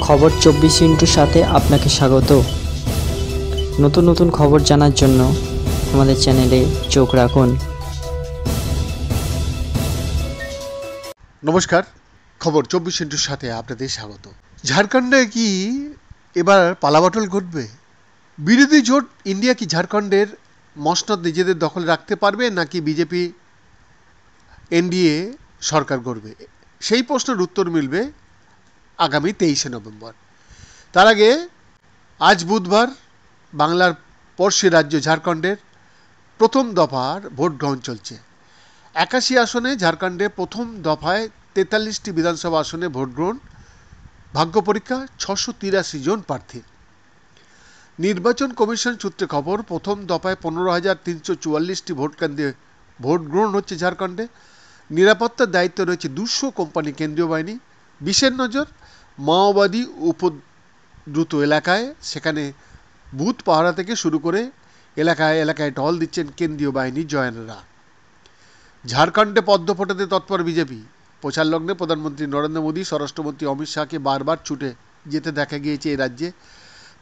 খবর 24 সাথে আপনাকে স্বাগত। নতুন নতুন খবর জানার জন্য আমাদের চ্যানেলে চোখ রাখুন। নমস্কার, খবর 24 সাথে আপনাদের স্বাগত। ঝাড়খণ্ডে কি এবার পালাবদল ঘটবে? বিরোধী জোট ইন্ডিয়া কি ঝাড়খণ্ডের মসনদ নিজেদের দখলে রাখতে পারবে, নাকি বিজেপি এনডিএ সরকার গড়বে? সেই প্রশ্নের উত্তর মিলবে আগামী 23শে নভেম্বর। তার আগে আজ বুধবার বাংলার পড়শি রাজ্য ঝাড়খণ্ডের প্রথম দফার ভোট গ্রহণ চলছে। 81 আসনে ঝাড়খণ্ডে প্রথম দফায় 43টি বিধানসভা আসনে ভোট গ্রহণ, ভাগ্য পরীক্ষা 683 জন প্রার্থীর। নির্বাচন কমিশন সূত্রে খবর, প্রথম দফায় 15,344টি ভোট কেন্দ্রে ভোট গ্রহণ হচ্ছে ঝাড়খণ্ডে। নিরাপত্তার দায়িত্বে রয়েছে 200 কোম্পানি কেন্দ্রীয় বাহিনী। বিশেষ নজর মাওবাদী উপদ্রুত এলাকায়, সেখানে বুথ পাহারা থেকে শুরু করে এলাকায় এলাকায় টহল দিচ্ছেন কেন্দ্রীয় বাহিনীর জওয়ানরা। ঝাড়খণ্ডে পদ্ম ফোটাতে তৎপর বিজেপি। প্রচার লগ্নে প্রধানমন্ত্রী নরেন্দ্র মোদী, স্বরাষ্ট্রমন্ত্রী অমিত শাহকে বারবার ছুটে যেতে দেখা গিয়েছে এই রাজ্যে।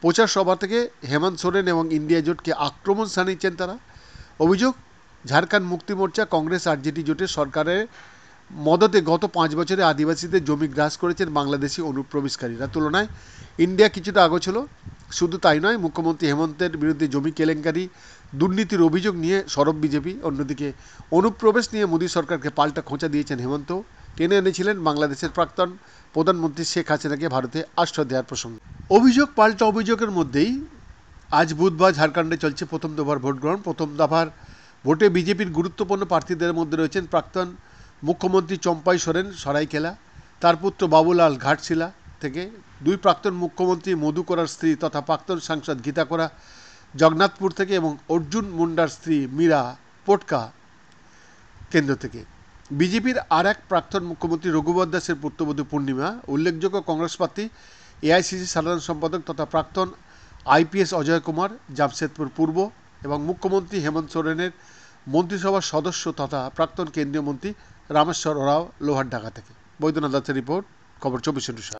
প্রচার সভা থেকে হেমন্ত সোরেন এবং ইন্ডিয়া জোটকে আক্রমণ শানিয়েছেন তারা। অভিযোগ, ঝাড়খণ্ড মুক্তি মোর্চা, কংগ্রেস আরজেডি জোটের সরকারের মদতে গত 5 বছরে আদিবাসীদের জমি গ্রাস করেছেন বাংলাদেশি অনুপ্রবেশকারীরা। তুলনায় ইন্ডিয়া কিছুটা আগোছিল। শুধু তাই নয়, মুখ্যমন্ত্রী হেমন্তের বিরুদ্ধে জমি কেলেঙ্কারি, দুর্নীতির অভিযোগ নিয়ে সরব বিজেপি। অন্যদিকে অনুপ্রবেশ নিয়ে মোদী সরকারকে পাল্টা খোঁচা দিয়েছেন হেমন্ত। টেনে এনেছিলেন বাংলাদেশের প্রাক্তন প্রধানমন্ত্রী শেখ হাসিনাকে ভারতে আশ্রয় দেওয়ার প্রসঙ্গ। অভিযোগ পাল্টা অভিযোগের মধ্যেই আজ বুধবার ঝাড়খণ্ডে চলছে প্রথম দফার ভোট গ্রহণ। প্রথম দফার ভোটে বিজেপির গুরুত্বপূর্ণ প্রার্থীদের মধ্যে রয়েছেন প্রাক্তন মুখ্যমন্ত্রী চম্পাই সোরেন সরাইকেলা, তার পুত্র বাবুলাল ঘাটশিলা থেকে, দুই প্রাক্তন মুখ্যমন্ত্রী মধু কোরার স্ত্রী তথা প্রাক্তন সাংসদ গীতা কোরা জগন্নাথপুর থেকে, এবং অর্জুন মুন্ডার স্ত্রী মীরা পোটকা কেন্দ্র থেকে। বিজেপির আর এক প্রাক্তন মুখ্যমন্ত্রী রঘুবর দাসের পুত্রবধূ পূর্ণিমা, উল্লেখযোগ্য কংগ্রেস প্রার্থী এআইসিসি সাধারণ সম্পাদক তথা প্রাক্তন আইপিএস অজয় কুমার জামশেদপুর পূর্ব, এবং মুখ্যমন্ত্রী হেমন্ত সোরেনের মন্ত্রিসভার সদস্য তথা প্রাক্তন কেন্দ্রীয় মন্ত্রী রামেশ্বর ওরাও লোহারডাঙ্গা থেকে। বৈদ্যনাথ দাসের রিপোর্ট, খবর 24।